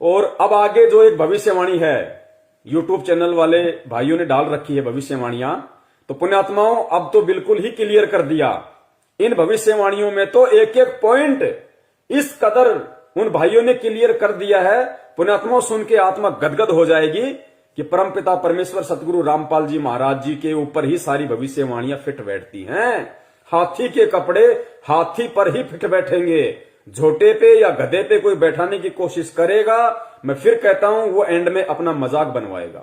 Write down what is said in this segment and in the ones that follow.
और अब आगे जो एक भविष्यवाणी है, यूट्यूब चैनल वाले भाइयों ने डाल रखी है भविष्यवाणियां, तो पुण्यात्माओं अब तो बिल्कुल ही क्लियर कर दिया। इन भविष्यवाणियों में तो एक एक पॉइंट इस कदर उन भाइयों ने क्लियर कर दिया है, पुण्यात्माओं सुन के आत्मा गदगद हो जाएगी कि परमपिता परमेश्वर सतगुरु रामपाल जी महाराज जी के ऊपर ही सारी भविष्यवाणियां फिट बैठती हैं। हाथी के कपड़े हाथी पर ही फिट बैठेंगे, झोटे पे या गधे पे कोई बैठाने की कोशिश करेगा, मैं फिर कहता हूं वो एंड में अपना मजाक बनवाएगा।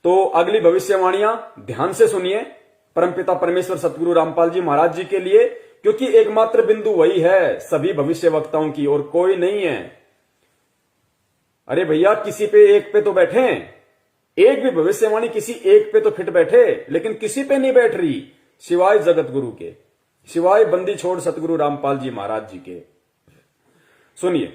तो अगली भविष्यवाणियां ध्यान से सुनिए परमपिता परमेश्वर सतगुरु रामपाल जी महाराज जी के लिए, क्योंकि एकमात्र बिंदु वही है सभी भविष्य वक्ताओं की और कोई नहीं है। अरे भैया किसी पे एक पे तो बैठे, एक भी भविष्यवाणी किसी एक पे तो फिट बैठे, लेकिन किसी पे नहीं बैठ रही सिवाय जगत गुरु के, सिवाय बंदी छोड़ सतगुरु रामपाल जी महाराज जी के। सुनिए।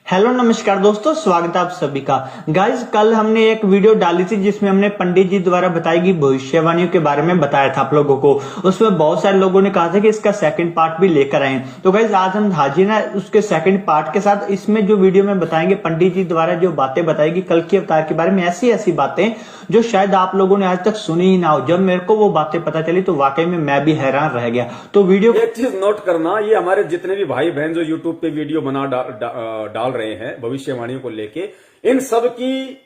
हेलो नमस्कार दोस्तों, स्वागत है आप सभी का। गाइज कल हमने एक वीडियो डाली थी जिसमें हमने पंडित जी द्वारा बताई गई भविष्यवाणियों के बारे में बताया था आप लोगों को। उसमें बहुत सारे लोगों ने कहा था कि इसका सेकंड पार्ट भी लेकर आए। तो गाइज आज हम हाजिर हैं उसके सेकंड पार्ट के साथ। इसमें जो वीडियो में बताएंगे पंडित जी द्वारा जो बातें बताएगी कल के अवतार के बारे में, ऐसी ऐसी बातें जो शायद आप लोगों ने आज तक सुनी ही ना हो। जब मेरे को वो बातें पता चली तो वाकई में मैं भी हैरान रह गया। तो वीडियो एक चीज नोट करना, ये हमारे जितने भी भाई बहन जो यूट्यूब पे वीडियो बना डाल रहे हैं भविष्यवाणियों को लेके, इन सब की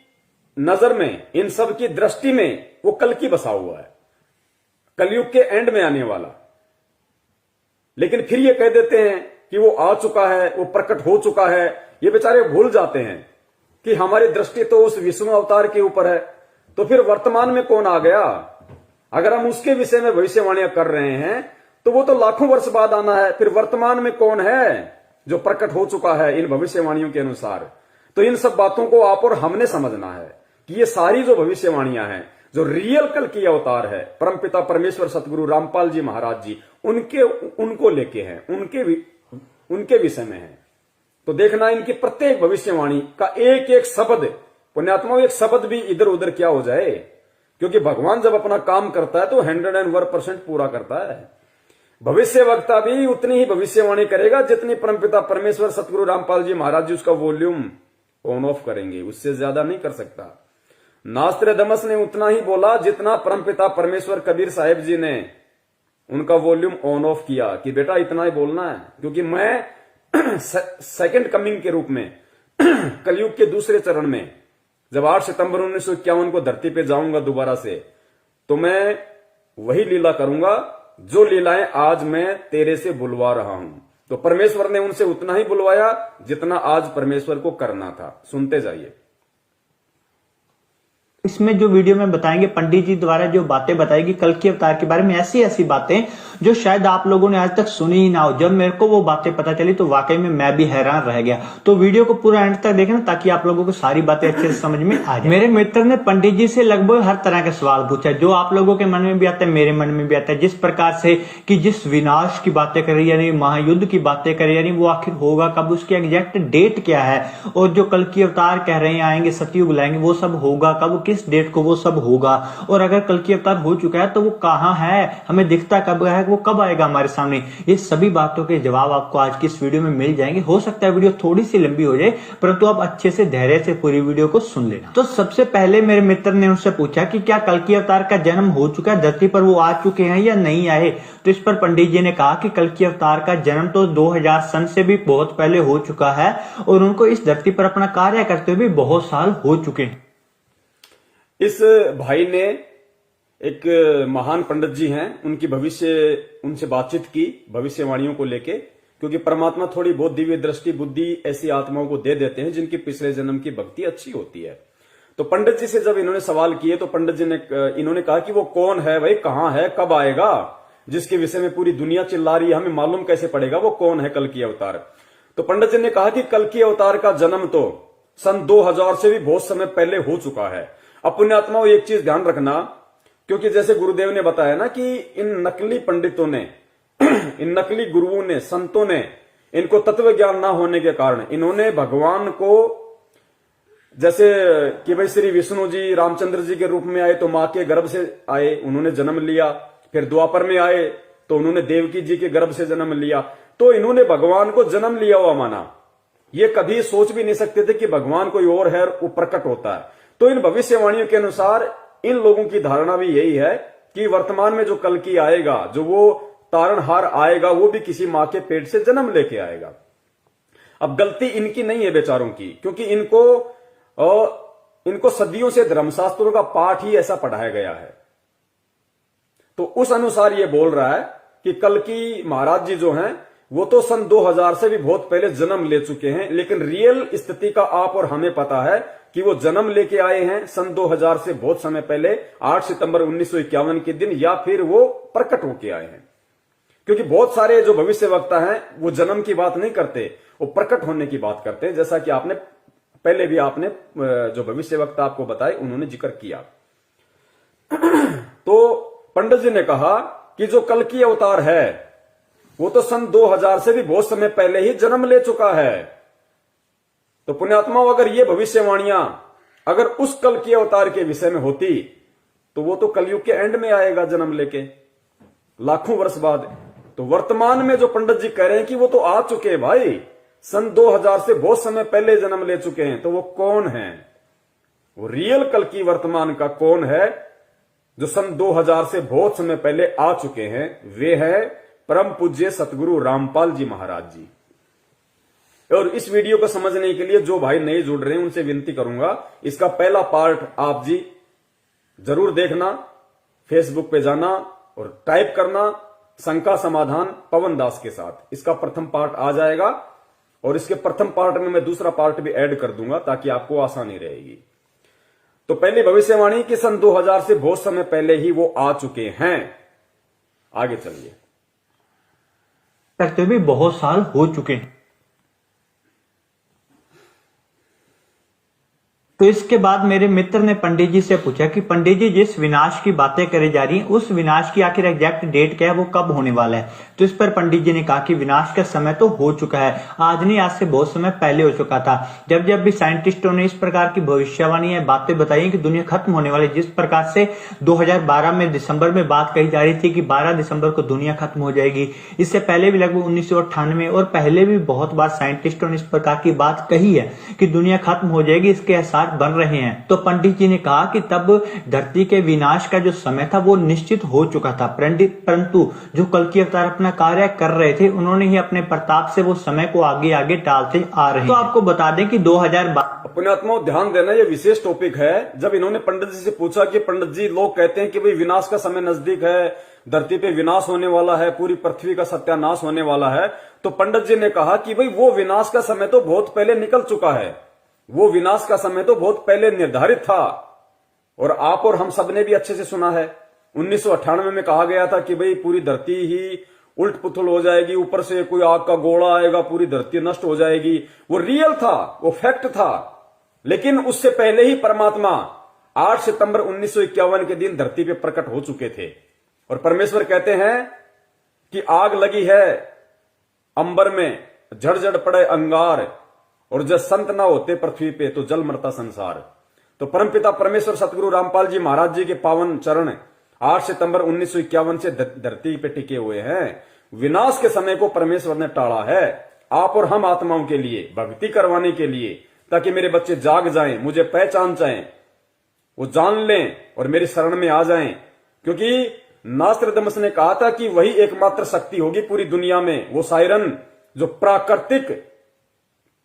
नजर में, इन सब की दृष्टि में वो कल की बसा हुआ है, कलयुग के एंड में आने वाला। लेकिन फिर ये कह देते हैं कि वो आ चुका है, वो प्रकट हो चुका है। ये बेचारे भूल जाते हैं कि हमारी दृष्टि तो उस विष्णु अवतार के ऊपर है। तो फिर वर्तमान में कौन आ गया? अगर हम उसके विषय में भविष्यवाणियां कर रहे हैं तो वो तो लाखों वर्ष बाद आना है। फिर वर्तमान में कौन है जो प्रकट हो चुका है इन भविष्यवाणियों के अनुसार? तो इन सब बातों को आप और हमने समझना है कि ये सारी जो भविष्यवाणियां हैं, जो रियल कल की अवतार है परमपिता परमेश्वर सतगुरु रामपाल जी महाराज जी, उनको लेके हैं, उनके विषय में है। तो देखना इनकी प्रत्येक भविष्यवाणी का एक एक शब्द, पुण्यात्माओं एक शब्द भी इधर उधर क्या हो जाए, क्योंकि भगवान जब अपना काम करता है तो 101% पूरा करता है। भविष्य वक्ता भी उतनी ही भविष्यवाणी करेगा जितनी परमपिता परमेश्वर सतगुरु रामपाल जी महाराज जी उसका वॉल्यूम ऑन ऑफ करेंगे, उससे ज्यादा नहीं कर सकता। नास्त्रदमस ने उतना ही बोला जितना परमपिता परमेश्वर कबीर साहिब जी ने उनका वॉल्यूम ऑन ऑफ किया कि बेटा इतना ही बोलना है, क्योंकि मैं सेकंड कमिंग के रूप में कलयुग के दूसरे चरण में जब 8 सितंबर 1951 को धरती पे जाऊंगा दोबारा से, तो मैं वही लीला करूंगा जो लीलाएं आज मैं तेरे से बुलवा रहा हूं। तो परमेश्वर ने उनसे उतना ही बुलवाया जितना आज परमेश्वर को करना था। सुनते जाइए। इसमें जो वीडियो में बताएंगे पंडित जी द्वारा जो बातें बताएगी कल के अवतार के बारे में, ऐसी ऐसी बातें जो शायद आप लोगों ने आज तक सुनी ही ना हो। जब मेरे को वो बातें पता चली तो वाकई में मैं भी हैरान रह गया। तो वीडियो को पूरा एंड तक देखना ताकि आप लोगों को सारी बातें अच्छे से समझ में आ जाए। मेरे मित्र ने पंडित जी से लगभग हर तरह के सवाल पूछा जो आप लोगों के मन में भी आता है, मेरे मन में भी आता है। जिस प्रकार से कि जिस विनाश की बातें करी, यानी महायुद्ध की बातें करी, यानी वो आखिर होगा कब, उसकी एग्जैक्ट डेट क्या है, और जो कल की अवतार कह रहे हैं आएंगे, सतयुग लाएंगे, वो सब होगा कब, किस डेट को वो सब होगा, और अगर कल की अवतार हो चुका है तो वो कहां है, हमें दिखता कब है, वो कब आएगा हमारे सामने। ये सभी बातों के जवाब आपको आज की इस वीडियो में मिल जाएंगे। हो सकता है वीडियो थोड़ी सी लंबी हो जाए, परंतु आप अच्छे से धैर्य से पूरी वीडियो को सुन लेना। तो सबसे पहले मेरे मित्र ने उनसे पूछा कि क्या कल की अवतार का जन्म हो चुका है, धरती पर वो आ चुके हैं या नहीं आए। तो इस पर पंडित जी ने कहा कि कल की अवतार का जन्म तो 2000 सन से भी बहुत पहले हो चुका है और उनको इस धरती पर अपना कार्य करते हुए बहुत साल हो चुके हैं। इस भाई ने, एक महान पंडित जी हैं, उनसे बातचीत की भविष्यवाणियों को लेके, क्योंकि परमात्मा थोड़ी बहुत दिव्य दृष्टि बुद्धि ऐसी आत्माओं को दे देते हैं जिनकी पिछले जन्म की भक्ति अच्छी होती है। तो पंडित जी से जब इन्होंने सवाल किए तो पंडित जी ने इन्होंने कहा कि वो कौन है भाई, कहां है, कब आएगा, जिसके विषय में पूरी दुनिया चिल्ला रही है, हमें मालूम कैसे पड़ेगा वो कौन है कल की अवतार। तो पंडित जी ने कहा कि कल की अवतार का जन्म तो सन 2000 से भी बहुत समय पहले हो चुका है। अब पुण्यात्माओं एक चीज ध्यान रखना, क्योंकि जैसे गुरुदेव ने बताया ना कि इन नकली पंडितों ने इन नकली गुरुओं ने, संतों ने, इनको तत्व ज्ञान ना होने के कारण इन्होंने भगवान को, जैसे कि भाई श्री विष्णु जी रामचंद्र जी के रूप में आए तो मां के गर्भ से आए, उन्होंने जन्म लिया। फिर द्वापर में आए तो उन्होंने देवकी जी के गर्भ से जन्म लिया। तो इन्होंने भगवान को जन्म लिया हुआ माना। ये कभी सोच भी नहीं सकते थे कि भगवान कोई और है, वो प्रकट होता है। तो इन भविष्यवाणियों के अनुसार इन लोगों की धारणा भी यही है कि वर्तमान में जो कल्कि आएगा, जो वो तारणहार आएगा, वो भी किसी मां के पेट से जन्म लेके आएगा। अब गलती इनकी नहीं है बेचारों की, क्योंकि इनको सदियों से धर्मशास्त्रों का पाठ ही ऐसा पढ़ाया गया है। तो उस अनुसार ये बोल रहा है कि कल्कि महाराज जी जो हैं वो तो सन 2000 से भी बहुत पहले जन्म ले चुके हैं, लेकिन रियल स्थिति का आप और हमें पता है कि वो जन्म लेके आए हैं सन 2000 से बहुत समय पहले, 8 सितंबर 1951 के दिन, या फिर वो प्रकट होके आए हैं। क्योंकि बहुत सारे जो भविष्य वक्ता हैं वो जन्म की बात नहीं करते, वो प्रकट होने की बात करते हैं, जैसा कि आपने पहले भी आपने जो भविष्य वक्ता आपको बताए उन्होंने जिक्र किया। तो पंडित जी ने कहा कि जो कल्कि अवतार है वो तो सन 2000 से भी बहुत समय पहले ही जन्म ले चुका है। तो पुण्यात्माओं, अगर ये भविष्यवाणियां अगर उस कल्कि अवतार के विषय में होती तो वो तो कलयुग के एंड में आएगा जन्म लेके, लाखों वर्ष बाद। तो वर्तमान में जो पंडित जी कह रहे हैं कि वो तो आ चुके हैं भाई, सन 2000 से बहुत समय पहले जन्म ले चुके हैं, तो वो कौन है? वो रियल कल्कि वर्तमान का कौन है जो सन 2000 से बहुत समय पहले आ चुके हैं? वे है परम पूज्य सतगुरु रामपाल जी महाराज जी। और इस वीडियो को समझने के लिए जो भाई नए जुड़ रहे हैं उनसे विनती करूंगा, इसका पहला पार्ट आप जी जरूर देखना, फेसबुक पे जाना और टाइप करना शंका समाधान पवन दास के साथ। इसका प्रथम पार्ट आ जाएगा और इसके प्रथम पार्ट में मैं दूसरा पार्ट भी ऐड कर दूंगा ताकि आपको आसानी रहेगी। तो पहली भविष्यवाणी कि सन 2000 से बहुत समय पहले ही वो आ चुके हैं। आगे चलिए। करते भी बहुत साल हो चुके हैं। तो इसके बाद मेरे मित्र ने पंडित जी से पूछा कि पंडित जी जिस विनाश की बातें करी जा रही हैं उस विनाश की आखिर एग्जैक्ट डेट क्या है, वो कब होने वाला है? तो इस पर पंडित जी ने कहा कि विनाश का समय तो हो चुका है, आज नहीं आज से बहुत समय पहले हो चुका था। जब जब भी साइंटिस्टों ने इस प्रकार की भविष्यवाणी बातें बताई कि दुनिया खत्म होने वाली, जिस प्रकार से 2012 में दिसंबर में बात कही जा रही थी कि 12 दिसंबर को दुनिया खत्म हो जाएगी, इससे पहले भी लगभग 1998 और पहले भी बहुत बार साइंटिस्टों ने इस प्रकार की बात कही है कि दुनिया खत्म हो जाएगी, इसके आसार बन रहे हैं। तो पंडित जी ने कहा कि तब धरती के विनाश का जो समय था वो निश्चित हो चुका था, परंतु जो कल्कि अवतार अपना कार्य कर रहे थे उन्होंने ही अपने प्रताप से वो समय को आगे आगे टालते आ रहे हैं। तो आपको बता दें कि 2012 पुण्यात्माओं ध्यान देना, ये विशेष टॉपिक है। जब इन्होंने पंडित जी से पूछा कि पंडित जी लोग कहते हैं कि भाई विनाश का समय नजदीक है, धरती पे विनाश होने वाला है, पूरी पृथ्वी का सत्यानाश होने वाला है, तो पंडित जी ने कहा कि भाई वो विनाश का समय तो बहुत पहले निकल चुका है, वो विनाश का समय तो बहुत पहले निर्धारित था। और आप और हम सबने भी अच्छे से सुना है, 1998 में कहा गया था कि भाई पूरी धरती ही उल्ट पुथल हो जाएगी, ऊपर से कोई आग का गोला आएगा, पूरी धरती नष्ट हो जाएगी। वो रियल था, वो फैक्ट था। लेकिन उससे पहले ही परमात्मा 8 सितंबर 1951 के दिन धरती पे प्रकट हो चुके थे। और परमेश्वर कहते हैं कि आग लगी है अंबर में, झड़झड़ पड़े अंगार, और जब संत ना होते पृथ्वी पे तो जल मरता संसार। तो परमपिता परमेश्वर सतगुरु रामपाल जी महाराज जी के पावन चरण 8 सितंबर 1951 से धरती पे टिके हुए हैं। विनाश के समय को परमेश्वर ने टाला है आप और हम आत्माओं के लिए, भक्ति करवाने के लिए, ताकि मेरे बच्चे जाग जाएं, मुझे पहचान जाएं, वो जान लें और मेरी शरण में आ जाएं। क्योंकि नास्त्रदमस ने कहा था कि वही एकमात्र शक्ति होगी पूरी दुनिया में, वो सायरन जो प्राकृतिक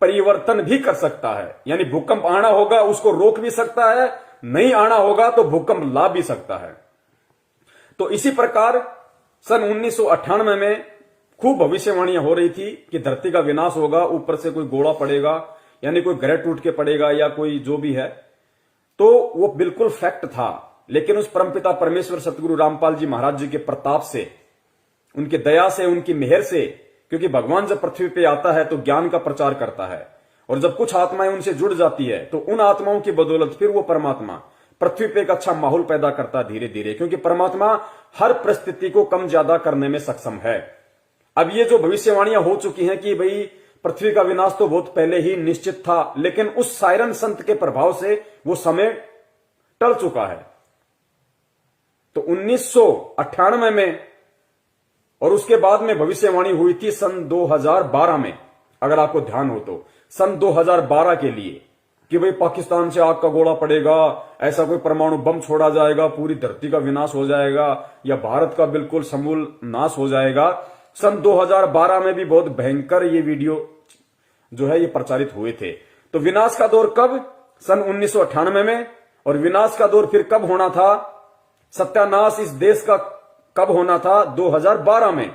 परिवर्तन भी कर सकता है। यानी भूकंप आना होगा उसको रोक भी सकता है, नहीं आना होगा तो भूकंप ला भी सकता है। तो इसी प्रकार सन 1998 में खूब भविष्यवाणियां हो रही थी कि धरती का विनाश होगा, ऊपर से कोई गोला पड़ेगा, यानी कोई ग्रह टूट के पड़ेगा या कोई जो भी है। तो वो बिल्कुल फैक्ट था। लेकिन उस परमपिता परमेश्वर सतगुरु रामपाल जी महाराज जी के प्रताप से, उनकी दया से, उनकी मेहर से, क्योंकि भगवान जब पृथ्वी पे आता है तो ज्ञान का प्रचार करता है, और जब कुछ आत्माएं उनसे जुड़ जाती है तो उन आत्माओं की बदौलत फिर वो परमात्मा पृथ्वी पे एक अच्छा माहौल पैदा करता धीरे धीरे, क्योंकि परमात्मा हर परिस्थिति को कम ज्यादा करने में सक्षम है। अब ये जो भविष्यवाणियां हो चुकी हैं कि भाई पृथ्वी का विनाश तो बहुत पहले ही निश्चित था, लेकिन उस सायरन संत के प्रभाव से वो समय टल चुका है। तो 1998 में और उसके बाद में भविष्यवाणी हुई थी सन 2012 में, अगर आपको ध्यान हो तो, सन 2012 के लिए कि भाई पाकिस्तान से आग का गोला पड़ेगा, ऐसा कोई परमाणु बम छोड़ा जाएगा, पूरी धरती का विनाश हो जाएगा, या भारत का बिल्कुल समूल नाश हो जाएगा। सन 2012 में भी बहुत भयंकर ये वीडियो जो है ये प्रचारित हुए थे। तो विनाश का दौर कब? सन 1998 में। और विनाश का दौर फिर कब होना था, सत्यानाश इस देश का कब होना था? 2012 में।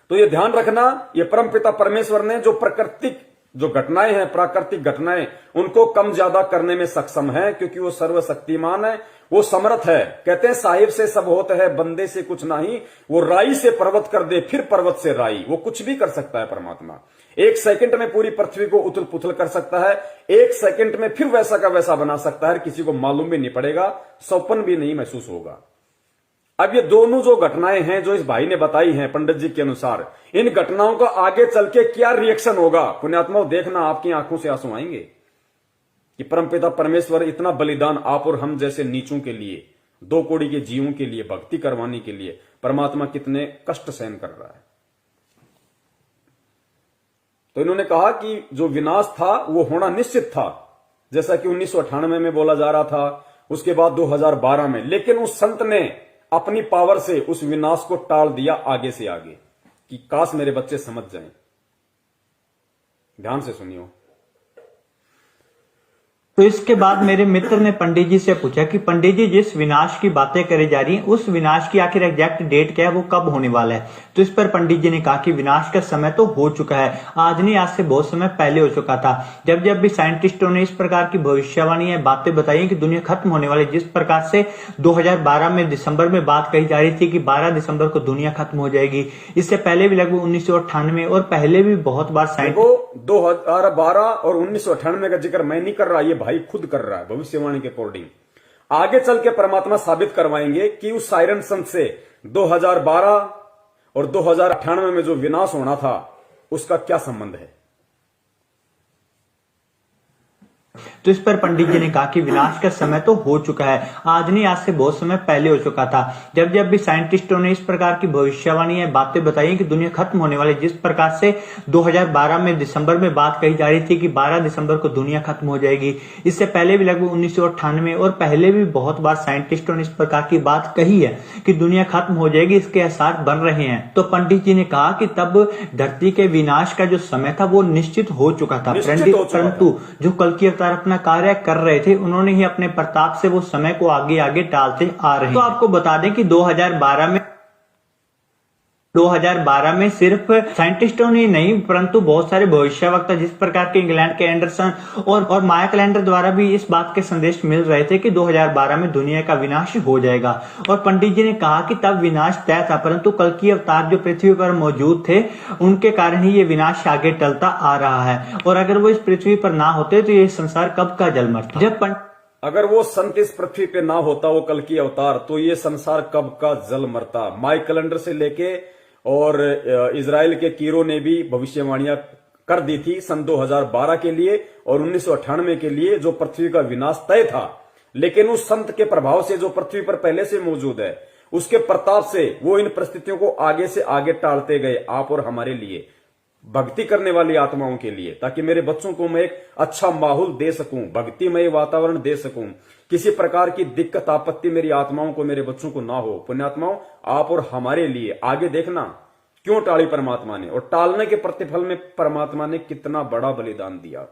तो ये ध्यान रखना, ये परमपिता परमेश्वर ने जो प्राकृतिक जो घटनाएं हैं, प्राकृतिक घटनाएं, उनको कम ज्यादा करने में सक्षम है, क्योंकि वो सर्वशक्तिमान है, वो समर्थ है। कहते हैं साहिब से सब होता है, बंदे से कुछ नहीं। वो राई से पर्वत कर दे, फिर पर्वत से राई। वो कुछ भी कर सकता है परमात्मा। 1 सेकंड में पूरी पृथ्वी को उथल पुथल कर सकता है, 1 सेकंड में फिर वैसा का वैसा बना सकता है। किसी को मालूम भी नहीं पड़ेगा, सौपन भी नहीं महसूस होगा। अब ये दोनों जो घटनाएं हैं जो इस भाई ने बताई हैं पंडित जी के अनुसार, इन घटनाओं का आगे चल के क्या रिएक्शन होगा, पुण्यात्माओं देखना, आपकी आंखों से आंसू आएंगे कि परमपिता परमेश्वर इतना बलिदान आप और हम जैसे नीचों के लिए, 2 कौड़ी के जीवों के लिए, भक्ति करवाने के लिए परमात्मा कितने कष्ट सहन कर रहा है। तो इन्होंने कहा कि जो विनाश था वो होना निश्चित था, जैसा कि 1998 में बोला जा रहा था, उसके बाद 2012 में। लेकिन उस संत ने अपनी पावर से उस विनाश को टाल दिया आगे से आगे, कि काश मेरे बच्चे समझ जाएं। ध्यान से सुनियो। तो इसके बाद मेरे मित्र ने पंडित जी से पूछा कि पंडित जी जिस विनाश की बातें करी जा रही हैं, उस विनाश की आखिर एग्जैक्ट डेट क्या है, वो कब होने वाला है? तो इस पर पंडित जी ने कहा कि विनाश का समय तो हो चुका है, आज नहीं आज से बहुत समय पहले हो चुका था। जब जब भी साइंटिस्टों ने इस प्रकार की भविष्यवाणी या बातें बताई कि दुनिया खत्म होने वाली, जिस प्रकार से 2012 में दिसंबर में बात कही जा रही थी कि 12 दिसंबर को दुनिया खत्म हो जाएगी, इससे पहले भी लगभग 1998 और पहले भी बहुत बार साइंटिस्ट 2012 और 1998 का जिक्र मैं नहीं कर रहा, ये भाई खुद कर रहा है भविष्यवाणी के अकॉर्डिंग। आगे चल के परमात्मा साबित करवाएंगे कि उस साइरन संत से 2012 और 2098 में जो विनाश होना था उसका क्या संबंध है। तो इस पर पंडित जी ने कहा कि विनाश का समय तो हो चुका है, आज नहीं आज से बहुत समय पहले हो चुका था। जब जब भी साइंटिस्टों ने इस प्रकार की भविष्यवाणी या बातें बताई कि दुनिया खत्म होने वाली, जिस प्रकार से 2012 में दिसंबर में बात कही जा रही थी कि 12 दिसंबर को दुनिया खत्म हो जाएगी, इससे पहले भी लगभग 1998 और पहले भी बहुत बार साइंटिस्टों ने इस प्रकार की बात कही है कि दुनिया खत्म हो जाएगी, इसके आसार बन रहे हैं। तो पंडित जी ने कहा कि तब धरती के विनाश का जो समय था वो निश्चित हो चुका था, परंतु जो कल की अवतार अपना कार्य कर रहे थे, उन्होंने ही अपने प्रताप से वो समय को आगे आगे टालते आ रहे हैं। तो आपको बता दें कि 2012 में सिर्फ साइंटिस्टों ने नहीं परंतु बहुत सारे भविष्यवक्ता जिस प्रकार के इंग्लैंड के एंडरसन और माया कैलेंडर द्वारा भी इस बात के संदेश मिल रहे थे कि 2012 में दुनिया का विनाश हो जाएगा। और पंडित जी ने कहा कि तब विनाश तय था, परंतु कल की अवतार जो पृथ्वी पर मौजूद थे उनके कारण ही ये विनाश आगे टलता आ रहा है, और अगर वो इस पृथ्वी पर ना होते तो ये संसार कब का जल मरता। जब अगर वो संत इस पृथ्वी पे ना होता, वो कल की अवतार, तो ये संसार कब का जल मरता। माया कैलेंडर से लेके और इजराइल के कीरो ने भी भविष्यवाणियां कर दी थी सन 2012 के लिए और 1998 के लिए, जो पृथ्वी का विनाश तय था। लेकिन उस संत के प्रभाव से जो पृथ्वी पर पहले से मौजूद है, उसके प्रताप से वो इन परिस्थितियों को आगे से आगे टालते गए, आप और हमारे लिए, भक्ति करने वाली आत्माओं के लिए, ताकि मेरे बच्चों को मैं एक अच्छा माहौल दे सकूं, भक्तिमय वातावरण दे सकूं, किसी प्रकार की दिक्कत आपत्ति मेरी आत्माओं को, मेरे बच्चों को ना हो। पुण्यात्माओं, आप और हमारे लिए आगे देखना क्यों टाली परमात्मा ने, और टालने के प्रतिफल में परमात्मा ने कितना बड़ा बलिदान दिया।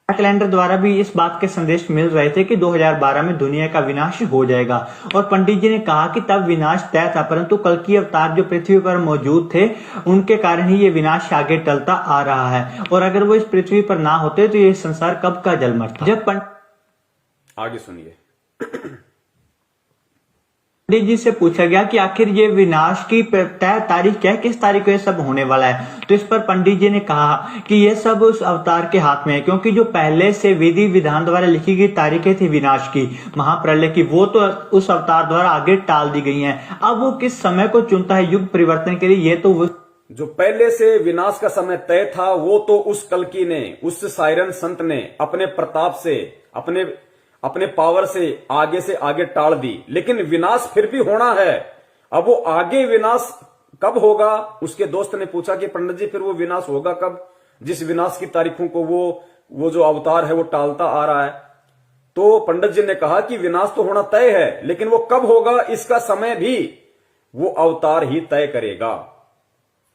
कैलेंडर द्वारा भी इस बात के संदेश मिल रहे थे कि 2012 में दुनिया का विनाश हो जाएगा। और पंडित जी ने कहा कि तब विनाश तय था, परंतु कल की अवतार जो पृथ्वी पर मौजूद थे उनके कारण ही ये विनाश आगे टलता आ रहा है, और अगर वो इस पृथ्वी पर ना होते तो ये संसार कब का जल मरता। जब आगे सुनिए। पंडित जी से पूछा गया कि आखिर ये विनाश की तय तारीख क्या है, किस तारीख को ये सब होने वाला है। तो इस पर पंडित जी ने कहा कि ये सब उस अवतार के हाथ में है, क्योंकि जो पहले से विधि विधान द्वारा लिखी गई तारीखें थी विनाश की, महाप्रलय की, वो तो उस अवतार द्वारा आगे टाल दी गई हैं। अब वो किस समय को चुनता है युग परिवर्तन के लिए, ये तो वो जो पहले से विनाश का समय तय था वो तो उस कल्कि ने, उस साइरन संत ने अपने प्रताप से, अपने पावर से आगे टाल दी। लेकिन विनाश फिर भी होना है। अब वो आगे विनाश कब होगा? उसके दोस्त ने पूछा कि पंडित जी फिर वो विनाश होगा कब, जिस विनाश की तारीखों को वो जो अवतार है वो टालता आ रहा है। तो पंडित जी ने कहा कि विनाश तो होना तय है, लेकिन वो कब होगा इसका समय भी वो अवतार ही तय करेगा।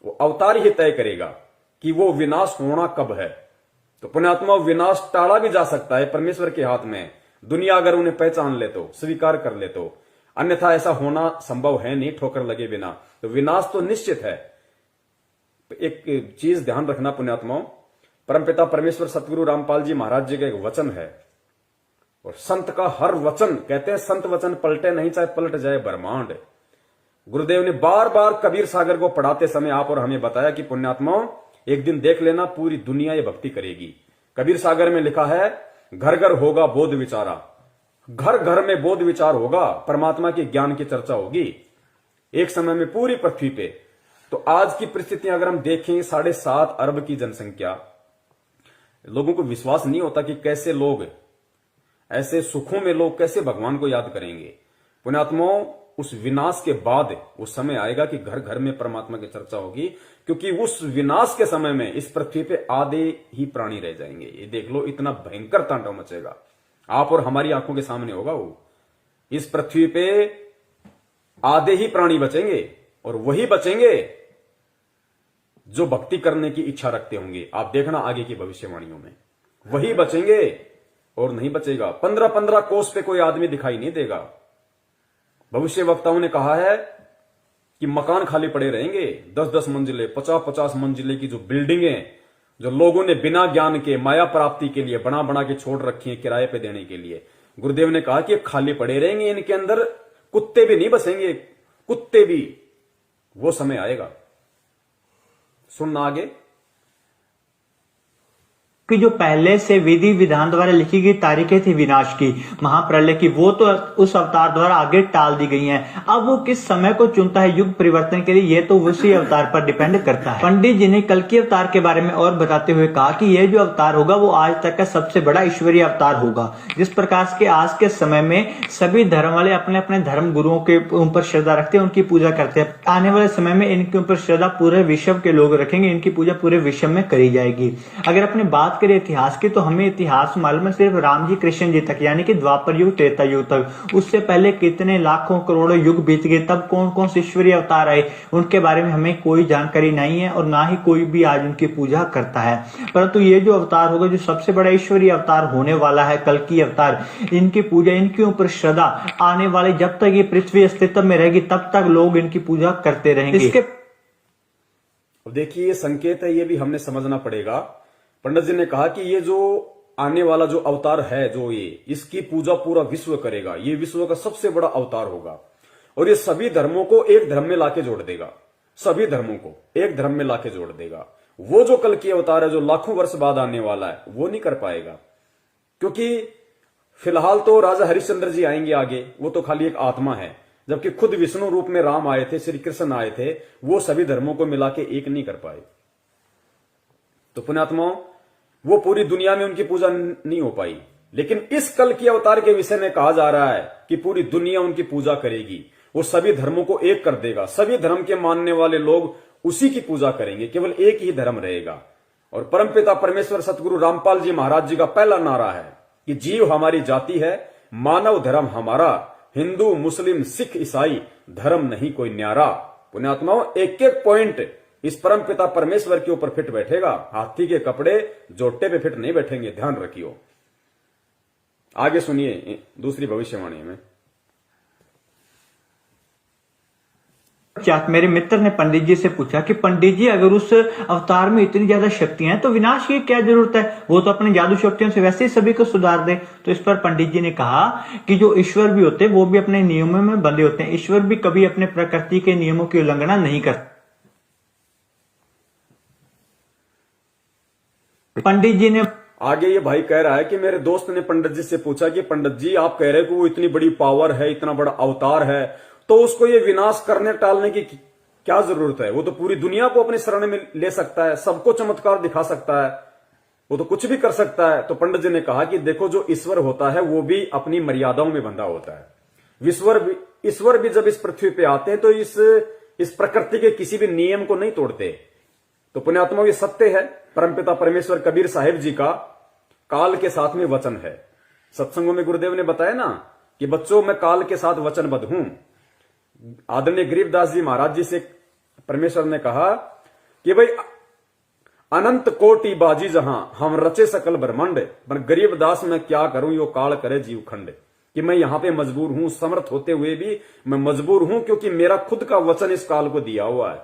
वो अवतार ही तय करेगा कि वो विनाश होना कब है। तो पुण्यात्मा, विनाश टाला भी जा सकता है, परमेश्वर के हाथ में। दुनिया अगर उन्हें पहचान ले तो, स्वीकार कर ले तो, अन्यथा ऐसा होना संभव है नहीं ठोकर लगे बिना। तो विनाश तो निश्चित है। एक चीज ध्यान रखना पुण्यात्माओं, परमपिता परमेश्वर सतगुरु रामपाल जी महाराज जी का एक वचन है, और संत का हर वचन, कहते हैं संत वचन पलटे नहीं चाहे पलट जाए ब्रह्मांड। गुरुदेव ने बार बार कबीर सागर को पढ़ाते समय आप और हमें बताया कि पुण्यात्माओं, एक दिन देख लेना पूरी दुनिया ये भक्ति करेगी। कबीर सागर में लिखा है, घर घर होगा बोध विचारा। घर घर में बोध विचार होगा, परमात्मा के ज्ञान की चर्चा होगी एक समय में पूरी पृथ्वी पे। तो आज की परिस्थितियां अगर हम देखें, 7.5 अरब की जनसंख्या, लोगों को विश्वास नहीं होता कि कैसे लोग ऐसे सुखों में लोग कैसे भगवान को याद करेंगे। पुण्यात्माओं, उस विनाश के बाद वो समय आएगा कि घर घर में परमात्मा की चर्चा होगी, क्योंकि उस विनाश के समय में इस पृथ्वी पे आधे ही प्राणी रह जाएंगे। ये देख लो, इतना भयंकर तांडव मचेगा, आप और हमारी आंखों के सामने होगा। वो इस पृथ्वी पे आधे ही प्राणी बचेंगे, और वही बचेंगे जो भक्ति करने की इच्छा रखते होंगे। आप देखना आगे की भविष्यवाणियों में, वही बचेंगे और नहीं बचेगा। 15-15 कोस पे कोई आदमी दिखाई नहीं देगा। भविष्य वक्ताओं ने कहा है कि मकान खाली पड़े रहेंगे, 10-10 मंजिले, 50-50 मंजिले की जो बिल्डिंगें, जो लोगों ने बिना ज्ञान के माया प्राप्ति के लिए बना बना के छोड़ रखी है किराए पे देने के लिए। गुरुदेव ने कहा कि खाली पड़े रहेंगे, इनके अंदर कुत्ते भी नहीं बसेंगे, कुत्ते भी। वो समय आएगा, सुनना आगे कि जो पहले से विधि विधान द्वारा लिखी गई तारीखें थी विनाश की, महाप्रलय की, वो तो उस अवतार द्वारा आगे टाल दी गई हैं। अब वो किस समय को चुनता है युग परिवर्तन के लिए, ये तो उसी अवतार पर डिपेंड करता है। पंडित जी ने कल के अवतार के बारे में और बताते हुए कहा कि ये जो अवतार होगा वो आज तक का सबसे बड़ा ईश्वरीय अवतार होगा। जिस प्रकार के आज के समय में सभी धर्म वाले अपने अपने धर्म गुरुओं के ऊपर श्रद्धा रखते हैं, उनकी पूजा करते हैं, आने वाले समय में इनके ऊपर श्रद्धा पूरे विश्व के लोग रखेंगे, इनकी पूजा पूरे विश्व में करी जाएगी। अगर अपने बात करें इतिहास की, तो हमें इतिहास मालूम है सिर्फ राम जी कृष्ण जी तक, यानी कि द्वापर युग त्रेता युग तक। उससे पहले कितने लाखों करोड़ों युग बीत गए, तब कौन कौन से ईश्वरीय अवतार आए, उनके बारे में हमें कोई जानकारी नहीं है, और ना ही कोई भी आज उनकी पूजा करता है। परंतु ये जो अवतार होगा, जो सबसे बड़ा ईश्वरीय अवतार होने वाला है, कल की अवतार, इनकी पूजा, इनके ऊपर श्रद्धा आने वाले, जब तक ये पृथ्वी अस्तित्व में रहेगी तब तक लोग इनकी पूजा करते रहेंगे। इसके देखिए, ये संकेत है, ये भी हमने समझना पड़ेगा। पंडित जी ने कहा कि ये जो आने वाला जो अवतार है, जो ये, इसकी पूजा पूरा विश्व करेगा, ये विश्व का सबसे बड़ा अवतार होगा, और ये सभी धर्मों को एक धर्म में लाके जोड़ देगा, सभी धर्मों को एक धर्म में लाके जोड़ देगा। वो जो कल की अवतार है, जो लाखों वर्ष बाद आने वाला है, वो नहीं कर पाएगा, क्योंकि फिलहाल तो राजा हरिश्चंद्र जी आएंगे आगे, वो तो खाली एक आत्मा है, जबकि खुद विष्णु रूप में राम आए थे, श्री कृष्ण आए थे, वो सभी धर्मों को मिला के एक नहीं कर पाए। तो पुण्यात्माओं, वो पूरी दुनिया में उनकी पूजा नहीं हो पाई, लेकिन इस कल की अवतार के विषय में कहा जा रहा है कि पूरी दुनिया उनकी पूजा करेगी, वो सभी धर्मों को एक कर देगा, सभी धर्म के मानने वाले लोग उसी की पूजा करेंगे, केवल एक ही धर्म रहेगा। और परमपिता परमेश्वर सतगुरु रामपाल जी महाराज जी का पहला नारा है कि जीव हमारी जाति है, मानव धर्म हमारा, हिंदू मुस्लिम सिख ईसाई धर्म नहीं कोई न्यारा। पुण्यात्माओं, एक एक पॉइंट इस परमपिता परमेश्वर के ऊपर फिट बैठेगा, हाथी के कपड़े जोटे पे फिट नहीं बैठेंगे, ध्यान रखियो। आगे सुनिए दूसरी भविष्यवाणी में। मेरे मित्र ने पंडित जी से पूछा कि पंडित जी, अगर उस अवतार में इतनी ज्यादा शक्तियां हैं तो विनाश की क्या जरूरत है, वो तो अपने जादू शक्तियों से वैसे ही सभी को सुधार दे। तो इस पर पंडित जी ने कहा कि जो ईश्वर भी होते हैं वो भी अपने नियमों में बंधे होते हैं, ईश्वर भी कभी अपने प्रकृति के नियमों की उल्लंघना नहीं करते। पंडित जी ने आगे ये भाई कह रहा है कि मेरे दोस्त ने पंडित जी से पूछा कि पंडित जी, आप कह रहे हैं कि वो इतनी बड़ी पावर है, इतना बड़ा अवतार है, तो उसको ये विनाश करने टालने की क्या जरूरत है? वो तो पूरी दुनिया को अपनी शरण में ले सकता है, सबको चमत्कार दिखा सकता है, वो तो कुछ भी कर सकता है। तो पंडित जी ने कहा कि देखो, जो ईश्वर होता है वो भी अपनी मर्यादाओं में बंधा होता है। ईश्वर भी जब इस पृथ्वी पे आते हैं तो इस इस प्रकृति के किसी भी नियम को नहीं तोड़ते। तो पुण्यात्माओं, ये सत्य है। परमपिता परमेश्वर कबीर साहिब जी का काल के साथ में वचन है। सत्संगों में गुरुदेव ने बताया ना कि बच्चों, मैं काल के साथ वचनबद्ध हूं। आदरणीय गरीबदास जी महाराज जी से परमेश्वर ने कहा कि भाई अनंत कोटि बाजी जहां हम रचे सकल ब्रह्मांड, पर गरीबदास मैं क्या करूं, यो काल करे जीव खंड। कि मैं यहां पे मजबूर हूं, समर्थ होते हुए भी मैं मजबूर हूं, क्योंकि मेरा खुद का वचन इस काल को दिया हुआ है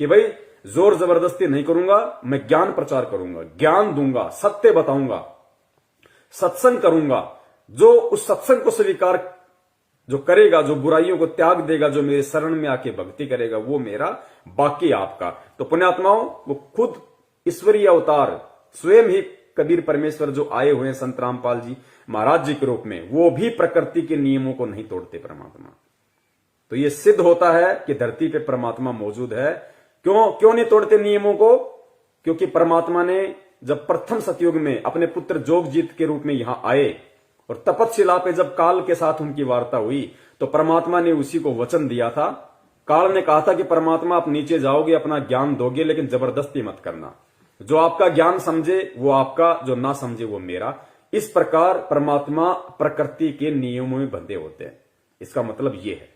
कि भाई जोर जबरदस्ती नहीं करूंगा, मैं ज्ञान प्रचार करूंगा, ज्ञान दूंगा, सत्य बताऊंगा, सत्संग करूंगा। जो उस सत्संग को स्वीकार जो करेगा, जो बुराइयों को त्याग देगा, जो मेरे शरण में आके भक्ति करेगा, वो मेरा, बाकी आपका। तो पुण्यात्माओं, वो खुद ईश्वरीय अवतार स्वयं ही कबीर परमेश्वर जो आए हुए हैं संत रामपाल जी महाराज जी के रूप में, वो भी प्रकृति के नियमों को नहीं तोड़ते परमात्मा। तो ये सिद्ध होता है कि धरती पे परमात्मा मौजूद है। क्यों नहीं तोड़ते नियमों को? क्योंकि परमात्मा ने जब प्रथम सतयुग में अपने पुत्र जोगजीत के रूप में यहां आए और तपतशिला पे जब काल के साथ उनकी वार्ता हुई, तो परमात्मा ने उसी को वचन दिया था। काल ने कहा था कि परमात्मा आप नीचे जाओगे, अपना ज्ञान दोगे, लेकिन जबरदस्ती मत करना। जो आपका ज्ञान समझे वो आपका, जो ना समझे वो मेरा। इस प्रकार परमात्मा प्रकृति के नियमों में बंधे होते हैं। इसका मतलब ये है।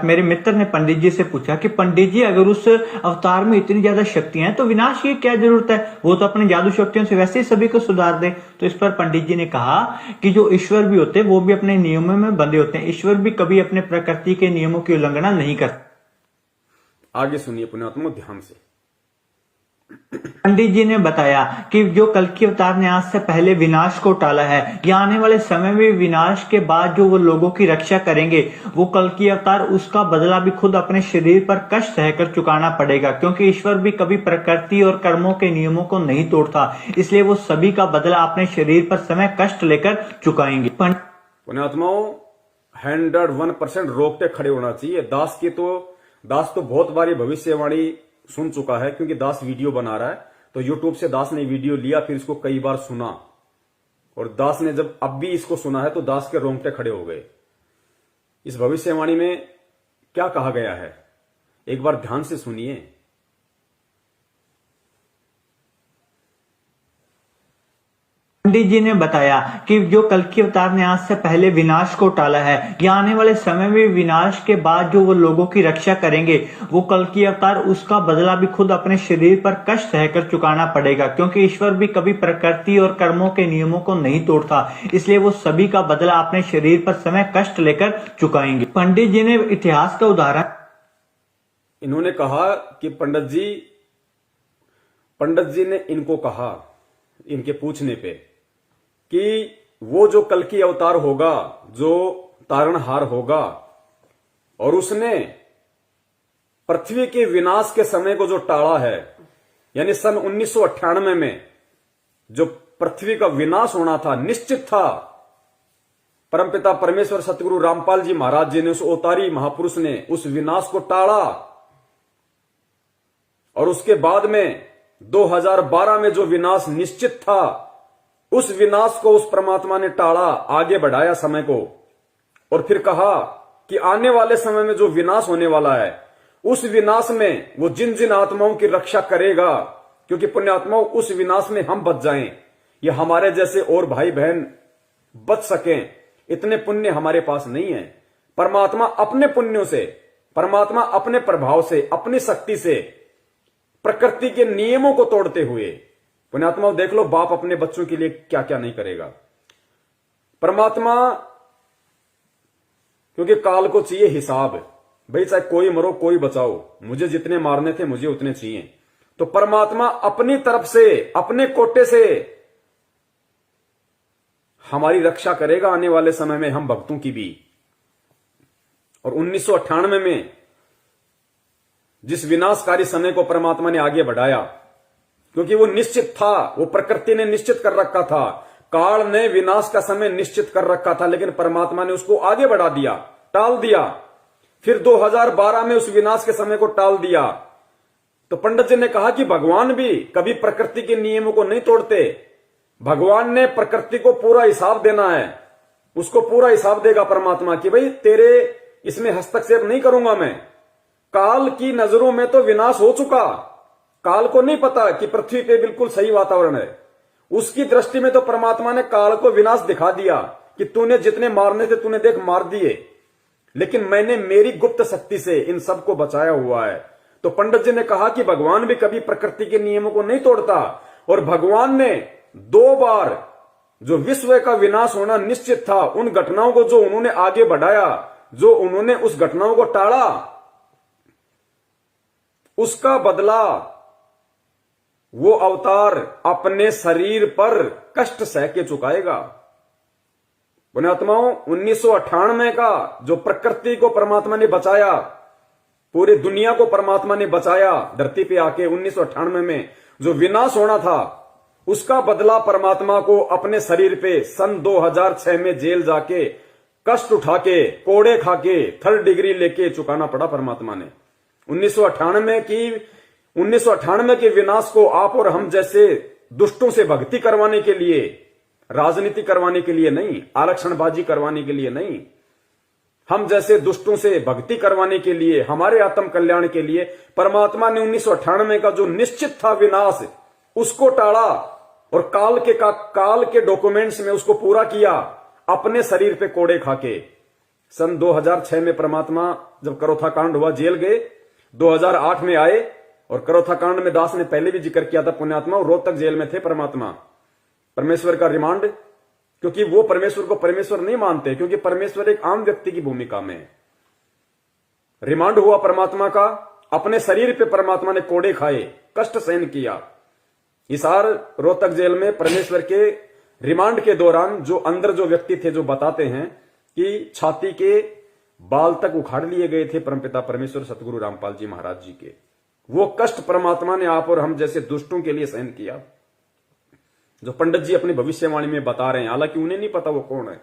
मेरे मित्र ने पंडित जी से पूछा कि पंडित जी, अगर उस अवतार में इतनी ज्यादा शक्तियां हैं तो विनाश की क्या जरूरत है, वो तो अपने जादू शक्तियों से वैसे ही सभी को सुधार दे। तो इस पर पंडित जी ने कहा कि जो ईश्वर भी होते हैं वो भी अपने नियमों में बंधे होते हैं। ईश्वर भी कभी अपने प्रकृति के नियमों की उल्लंघना नहीं करते। आगे सुनिए पुण्यात्मा ध्यान से। पंडित जी ने बताया कि जो कल्कि अवतार ने आज से पहले विनाश को टाला है, या आने वाले समय में विनाश के बाद जो वो लोगों की रक्षा करेंगे, वो कल्कि अवतार, उसका बदला भी खुद अपने शरीर पर कष्ट सहकर चुकाना पड़ेगा। क्योंकि ईश्वर भी कभी प्रकृति और कर्मों के नियमों को नहीं तोड़ता, इसलिए वो सभी का बदला अपने शरीर पर समय कष्ट लेकर चुकाएंगे। पुण्यात्माओं, 101% रोक के खड़े होना चाहिए। दास तो बहुत बारी भविष्यवाणी सुन चुका है, क्योंकि दास वीडियो बना रहा है। तो यूट्यूब से दास ने वीडियो लिया, फिर इसको कई बार सुना, और दास ने जब अब भी इसको सुना है तो दास के रोंगटे खड़े हो गए। इस भविष्यवाणी में क्या कहा गया है, एक बार ध्यान से सुनिए। पंडित जी ने बताया कि जो कल्कि अवतार ने आज से पहले विनाश को टाला है, या आने वाले समय में विनाश के बाद जो वो लोगों की रक्षा करेंगे, वो कल्कि अवतार, उसका बदला भी खुद अपने शरीर पर कष्ट सहकर चुकाना पड़ेगा। क्योंकि ईश्वर भी कभी प्रकृति और कर्मों के नियमों को नहीं तोड़ता, इसलिए वो सभी का बदला अपने शरीर पर समय कष्ट लेकर चुकाएंगे। पंडित जी ने इतिहास का उदाहरण, इन्होंने कहा कि पंडित जी ने इनको कहा, इनके पूछने पे, कि वो जो कल्कि अवतार होगा, जो तारणहार होगा, और उसने पृथ्वी के विनाश के समय को जो टाला है, यानी सन 1998 में जो पृथ्वी का विनाश होना था, निश्चित था। परमपिता परमेश्वर सतगुरु रामपाल जी महाराज जी ने, उस अवतारी महापुरुष ने उस विनाश को टाला। और उसके बाद में 2012 में जो विनाश निश्चित था, उस विनाश को उस परमात्मा ने टाला, आगे बढ़ाया समय को, और फिर कहा कि आने वाले समय में जो विनाश होने वाला है, उस विनाश में वो जिन जिन आत्माओं की रक्षा करेगा, क्योंकि पुण्यात्माओं उस विनाश में हम बच जाएं, ये हमारे जैसे और भाई बहन बच सकें, इतने पुण्य हमारे पास नहीं है। परमात्मा अपने पुण्यों से, परमात्मा अपने प्रभाव से, अपनी शक्ति से, प्रकृति के नियमों को तोड़ते हुए, पुण्यात्मा देख लो, बाप अपने बच्चों के लिए क्या क्या नहीं करेगा। परमात्मा, क्योंकि काल को चाहिए हिसाब, भाई चाहे कोई मरो कोई बचाओ, मुझे जितने मारने थे मुझे उतने चाहिए। तो परमात्मा अपनी तरफ से, अपने कोटे से हमारी रक्षा करेगा आने वाले समय में, हम भक्तों की भी। और 1998 में जिस विनाशकारी समय को परमात्मा ने आगे बढ़ाया, क्योंकि वो निश्चित था, वो प्रकृति ने निश्चित कर रखा था, काल ने विनाश का समय निश्चित कर रखा था, लेकिन परमात्मा ने उसको आगे बढ़ा दिया, टाल दिया। फिर 2012 में उस विनाश के समय को टाल दिया। तो पंडित जी ने कहा कि भगवान भी कभी प्रकृति के नियमों को नहीं तोड़ते। भगवान ने प्रकृति को पूरा हिसाब देना है, उसको पूरा हिसाब देगा परमात्मा कि भाई तेरे इसमें हस्तक्षेप नहीं करूंगा मैं। काल की नजरों में तो विनाश हो चुका। काल को नहीं पता कि पृथ्वी पे बिल्कुल सही वातावरण है। उसकी दृष्टि में तो परमात्मा ने काल को विनाश दिखा दिया कि तूने जितने मारने थे तूने देख मार दिए, लेकिन मैंने मेरी गुप्त शक्ति से इन सबको बचाया हुआ है। तो पंडित जी ने कहा कि भगवान भी कभी प्रकृति के नियमों को नहीं तोड़ता, और भगवान ने 2 बार जो विश्व का विनाश होना निश्चित था, उन घटनाओं को जो उन्होंने आगे बढ़ाया, जो उन्होंने उस घटनाओं को टाला, उसका बदला वो अवतार अपने शरीर पर कष्ट सह के चुकाएगा। पुण्यात्माओं, 1998 का जो प्रकृति को परमात्मा ने बचाया, पूरी दुनिया को परमात्मा ने बचाया, धरती पे आके 1998 में जो विनाश होना था, उसका बदला परमात्मा को अपने शरीर पे सन 2006 में जेल जाके कष्ट उठा के कोड़े खा के 3rd डिग्री लेके चुकाना पड़ा परमात्मा ने। 1998 के विनाश को आप और हम जैसे दुष्टों से भक्ति करवाने के लिए, राजनीति करवाने के लिए नहीं, आरक्षणबाजी करवाने के लिए नहीं, हम जैसे दुष्टों से भक्ति करवाने के लिए, हमारे आत्म कल्याण के लिए परमात्मा ने 1998 का जो निश्चित था विनाश, उसको टाला और काल के डॉक्यूमेंट्स में उसको पूरा किया, अपने शरीर पे कोड़े खाके। सन 2006 में परमात्मा जब करोथा कांड हुआ जेल गए, 2008 में आए, और करोथा कांड में दास ने पहले भी जिक्र किया था पुण्यात्मा, रोहतक जेल में थे परमात्मा। परमेश्वर का रिमांड, क्योंकि वो परमेश्वर को परमेश्वर नहीं मानते, क्योंकि परमेश्वर एक आम व्यक्ति की भूमिका में है। रिमांड हुआ परमात्मा का, अपने शरीर पे परमात्मा ने कोड़े खाए, कष्ट सहन किया। हिसार रोहतक जेल में परमेश्वर के रिमांड के दौरान जो अंदर जो व्यक्ति थे, जो बताते हैं कि छाती के बाल तक उखाड़ लिए गए थे परमपिता परमेश्वर सतगुरु रामपाल जी महाराज जी के। वो कष्ट परमात्मा ने आप और हम जैसे दुष्टों के लिए सहन किया, जो पंडित जी अपनी भविष्यवाणी में बता रहे हैं। हालांकि उन्हें नहीं पता वो कौन है,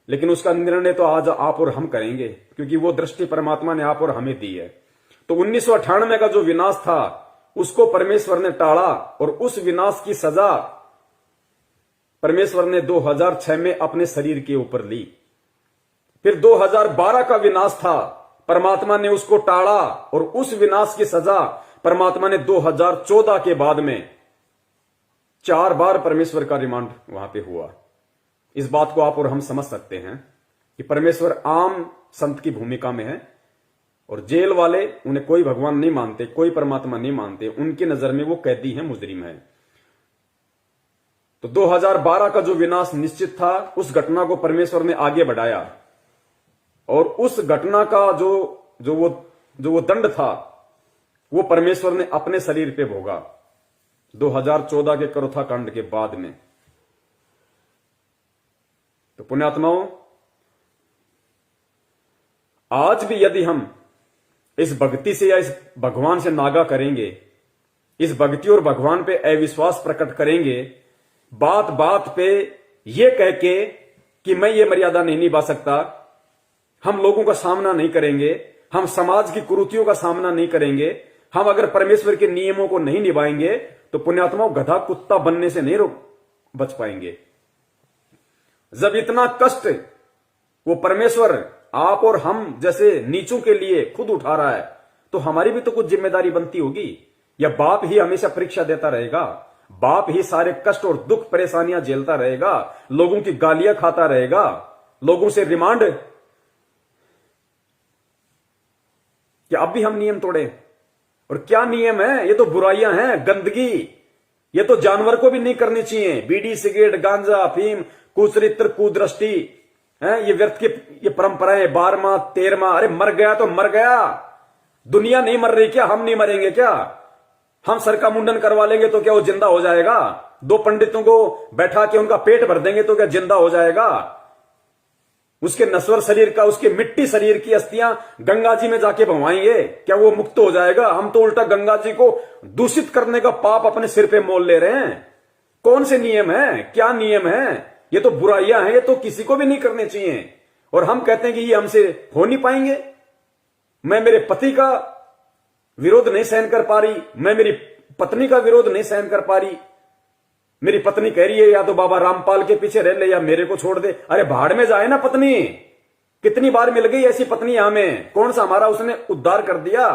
लेकिन उसका निर्णय तो आज आप और हम करेंगे, क्योंकि वो दृष्टि परमात्मा ने आप और हमें दी है। तो 1998 का जो विनाश था, उसको परमेश्वर ने टाला, और उस विनाश की सजा परमेश्वर ने 2006 में अपने शरीर के ऊपर ली। फिर 2012 का विनाश था, परमात्मा ने उसको टाला, और उस विनाश की सजा परमात्मा ने 2014 के बाद में 4 बार परमेश्वर का रिमांड वहां पे हुआ। इस बात को आप और हम समझ सकते हैं कि परमेश्वर आम संत की भूमिका में है, और जेल वाले उन्हें कोई भगवान नहीं मानते, कोई परमात्मा नहीं मानते, उनकी नजर में वो कैदी है, मुजरिम है। तो 2012 का जो विनाश निश्चित था, उस घटना को परमेश्वर ने आगे बढ़ाया, और उस घटना का जो वो दंड था, वो परमेश्वर ने अपने शरीर पे भोगा 2014 के करोथा कांड के बाद में। तो पुण्यात्माओं, आज भी यदि हम इस भक्ति से या इस भगवान से नागा करेंगे, इस भक्ति और भगवान पे अविश्वास प्रकट करेंगे, बात बात पे ये कह के कि मैं ये मर्यादा नहीं निभा सकता, हम लोगों का सामना नहीं करेंगे, हम समाज की कुरीतियों का सामना नहीं करेंगे, हम अगर परमेश्वर के नियमों को नहीं निभाएंगे, तो पुण्यात्माओं गधा कुत्ता बनने से नहीं बच पाएंगे। जब इतना कष्ट वो परमेश्वर आप और हम जैसे नीचों के लिए खुद उठा रहा है, तो हमारी भी तो कुछ जिम्मेदारी बनती होगी। या बाप ही हमेशा परीक्षा देता रहेगा, बाप ही सारे कष्ट और दुख परेशानियां झेलता रहेगा, लोगों की गालियां खाता रहेगा, लोगों से रिमांड कि अब भी हम नियम तोड़े। और क्या नियम है? ये तो बुराइयां हैं, गंदगी। ये तो जानवर को भी नहीं करनी चाहिए। बीड़ी, सिगरेट, गांजा, अफीम, कुचरित्र, कुदृष्टि है, ये व्यर्थ की ये परंपराएं, 12वां 13वां। अरे मर गया तो मर गया, दुनिया नहीं मर रही क्या? हम नहीं मरेंगे क्या? हम सर का मुंडन करवा लेंगे तो क्या वो जिंदा हो जाएगा? 2 पंडितों को बैठा के उनका पेट भर देंगे तो क्या जिंदा हो जाएगा? उसके नश्वर शरीर का, उसके मिट्टी शरीर की अस्थियां गंगा जी में जाके भवाएंगे, क्या वो मुक्त हो जाएगा? हम तो उल्टा गंगा जी को दूषित करने का पाप अपने सिर पे मोल ले रहे हैं। कौन से नियम है? क्या नियम है? ये तो बुराइयां हैं, ये तो किसी को भी नहीं करने चाहिए। और हम कहते हैं कि ये हमसे हो नहीं पाएंगे। मैं मेरे पति का विरोध नहीं सहन कर पा रही, मैं मेरी पत्नी का विरोध नहीं सहन कर पा रही। मेरी पत्नी कह रही है या तो बाबा रामपाल के पीछे रह ले या मेरे को छोड़ दे। अरे भाड़ में जाए ना पत्नी, कितनी बार मिल गई ऐसी पत्नी हमें, कौन सा हमारा उसने उद्धार कर दिया?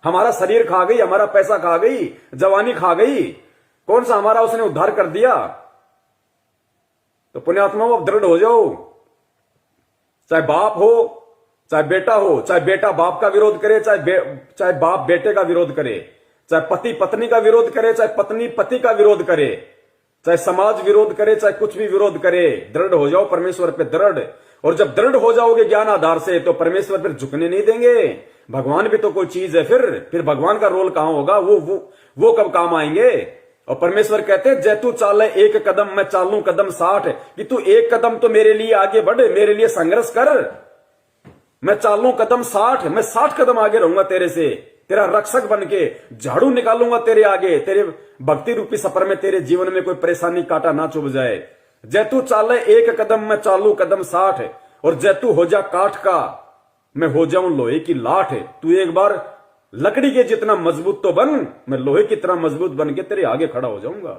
हमारा शरीर खा गई, हमारा पैसा खा गई, जवानी खा गई, कौन सा हमारा उसने उद्धार कर दिया? तो पुण्यात्माओं अब दृढ़ हो जाओ। चाहे बाप हो, चाहे बेटा हो, चाहे बेटा बाप का विरोध करे, चाहे बाप बेटे का विरोध करे, चाहे पति पत्नी का विरोध करे, चाहे पत्नी पति का विरोध करे, चाहे समाज विरोध करे, चाहे कुछ भी विरोध करे, दृढ़ हो जाओ परमेश्वर पे दृढ़। और जब दृढ़ हो जाओगे ज्ञान आधार से, तो परमेश्वर फिर झुकने नहीं देंगे। भगवान भी तो कोई चीज है, फिर भगवान का रोल कहां होगा? वो कब काम आएंगे? और परमेश्वर कहते हैं, जय तू चाले एक कदम मैं चालूं कदम 60, कि तू एक कदम तो मेरे लिए आगे बढ़, मेरे लिए संघर्ष कर। मैं चालूं कदम 60, मैं 60 कदम आगे रहूंगा तेरे से, तेरा रक्षक बन के झाड़ू निकालूंगा तेरे आगे, तेरे भक्ति रूपी सफर में तेरे जीवन में कोई परेशानी कांटा ना चुभ जाए। जय तू चाले एक कदम मैं चालू कदम 60, और जय तू हो जा काठ का मैं हो जाऊं लोहे की लाठ। तू एक बार लकड़ी के जितना मजबूत तो बन, मैं लोहे की तरह मजबूत बन के तेरे आगे खड़ा हो जाऊंगा।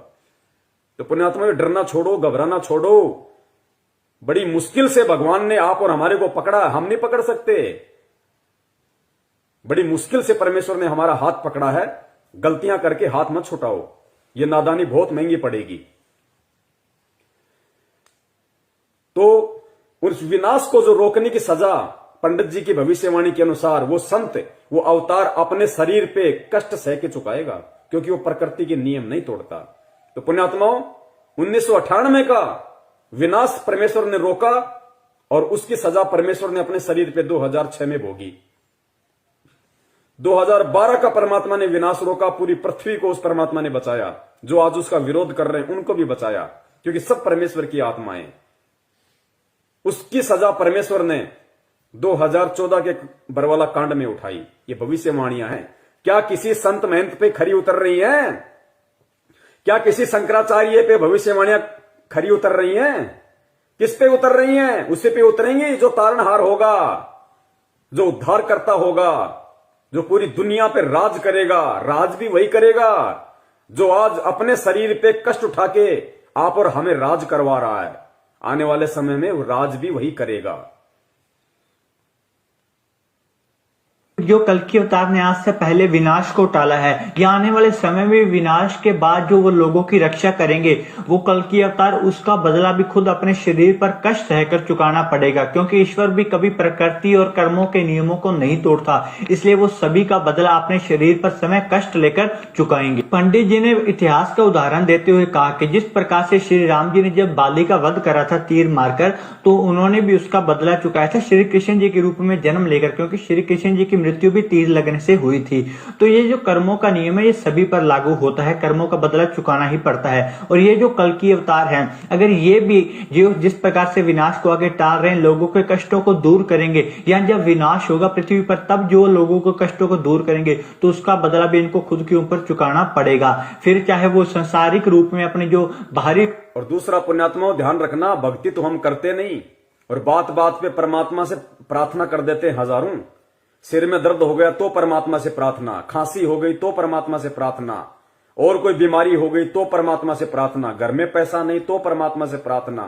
तो पुण्यात्मा में डरना छोड़ो, घबराना छोड़ो। बड़ी मुश्किल से भगवान ने आप और हमारे को पकड़ा, हम नहीं पकड़ सकते। बड़ी मुश्किल से परमेश्वर ने हमारा हाथ पकड़ा है। गलतियां करके हाथ मत छुटाओ, यह नादानी बहुत महंगी पड़ेगी। तो उस विनाश को जो रोकने की सजा पंडित जी की भविष्यवाणी के अनुसार वो संत, वो अवतार अपने शरीर पे कष्ट सह के चुकाएगा, क्योंकि वो प्रकृति के नियम नहीं तोड़ता। तो पुण्यात्माओं, 1998 का विनाश परमेश्वर ने रोका, और उसकी सजा परमेश्वर ने अपने शरीर पे 2006 में भोगी। 2012 का परमात्मा ने विनाश रोका, पूरी पृथ्वी को उस परमात्मा ने बचाया। जो आज उसका विरोध कर रहे हैं उनको भी बचाया, क्योंकि सब परमेश्वर की आत्माएं। उसकी सजा परमेश्वर ने 2014 के बरवाला कांड में उठाई। ये भविष्यवाणियां हैं। क्या किसी संत महंत पे खरी उतर रही हैं? क्या किसी शंकराचार्य पे भविष्यवाणियां खरी उतर रही हैं? किस पे उतर रही हैं? उसी पे उतरेंगी जो तारणहार होगा, जो उद्धार करता होगा, जो पूरी दुनिया पे राज करेगा। राज भी वही करेगा जो आज अपने शरीर पे कष्ट उठा के आप और हमें राज करवा रहा है। आने वाले समय में वो राज भी वही करेगा। जो कल्कि अवतार ने आज से पहले विनाश को टाला है, या आने वाले समय में विनाश के बाद जो वो लोगों की रक्षा करेंगे, वो कल्कि अवतार, उसका बदला भी खुद अपने शरीर पर कष्ट सहकर चुकाना पड़ेगा। क्योंकि ईश्वर भी कभी प्रकृति और कर्मों के नियमों को नहीं तोड़ता, इसलिए वो सभी का बदला अपने शरीर पर समय कष्ट लेकर चुकाएंगे। पंडित जी ने इतिहास का उदाहरण देते हुए कहा कि जिस प्रकार से श्री राम जी ने जब बाली का वध करा था तीर मारकर, तो उन्होंने भी उसका बदला चुकाया था श्री कृष्ण जी के रूप में जन्म लेकर, क्योंकि श्री कृष्ण जी की मृत्यु भी तीर लगने से हुई थी। तो ये जो कर्मों का नियम है, ये सभी पर लागू होता है। कर्मों का बदला चुकाना ही पड़ता है। और ये जो कल्कि अवतार हैं, अगर ये भी जो जिस प्रकार से विनाश को आगे टाल रहे हैं, लोगों के कष्टों को दूर करेंगे, या जब विनाश होगा पृथ्वी पर तब जो लोगों के कष्टों को दूर करेंगे, तो उसका बदला भी इनको खुद के ऊपर चुकाना पड़ेगा। फिर चाहे वो संसारिक रूप में अपने जो बाहरी। और दूसरा पुण्यात्माओं, ध्यान रखना, भक्ति तो हम करते नहीं, और बात बात पे परमात्मा से प्रार्थना कर देते हैं हजारों। सिर में दर्द हो गया तो परमात्मा से प्रार्थना, खांसी हो गई तो परमात्मा से प्रार्थना, और कोई बीमारी हो गई तो परमात्मा से प्रार्थना, घर में पैसा नहीं तो परमात्मा से प्रार्थना,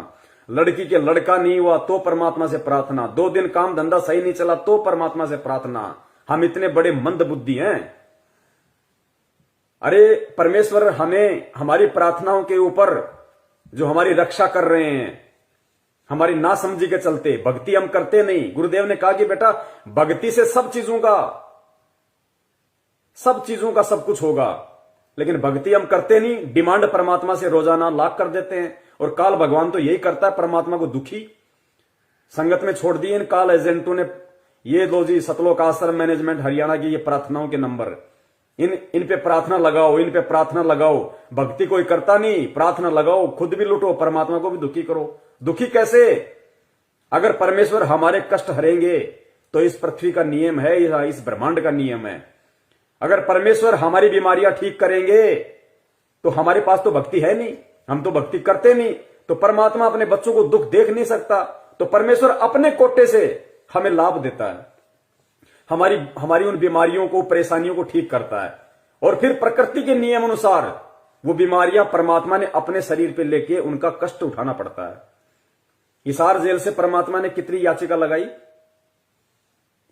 लड़की के लड़का नहीं हुआ तो परमात्मा से प्रार्थना, 2 दिन काम धंधा सही नहीं चला तो परमात्मा से प्रार्थना। हम इतने बड़े मंद बुद्धि हैं। अरे परमेश्वर हमें हमारी प्रार्थनाओं के ऊपर जो हमारी रक्षा कर रहे हैं, हमारी नासमझी के चलते भक्ति हम करते नहीं। गुरुदेव ने कहा कि बेटा भक्ति से सब चीजों का सब कुछ होगा, लेकिन भक्ति हम करते नहीं। डिमांड परमात्मा से रोजाना लाख कर देते हैं, और काल भगवान तो यही करता है, परमात्मा को दुखी संगत में छोड़ दिए इन काल एजेंटों ने। ये लो जी, सतलोक आश्रम मैनेजमेंट हरियाणा की ये प्रार्थनाओं के नंबर, इन पे प्रार्थना लगाओ, इन पे प्रार्थना लगाओ। भक्ति कोई करता नहीं, प्रार्थना लगाओ, खुद भी लुटो, परमात्मा को भी दुखी करो। दुखी कैसे? अगर परमेश्वर हमारे कष्ट हरेंगे तो इस पृथ्वी का नियम है, इस ब्रह्मांड का नियम है। अगर परमेश्वर हमारी बीमारियां ठीक करेंगे तो हमारे पास तो भक्ति है नहीं, हम तो भक्ति करते नहीं। तो परमात्मा अपने बच्चों को दुख देख नहीं सकता, तो परमेश्वर अपने कोटे से हमें लाभ देता है, हमारी उन बीमारियों को, परेशानियों को ठीक करता है। और फिर प्रकृति के नियम अनुसार वो बीमारियां परमात्मा ने अपने शरीर पे लेके उनका कष्ट उठाना पड़ता है। हिसार जेल से परमात्मा ने कितनी याचिका लगाई?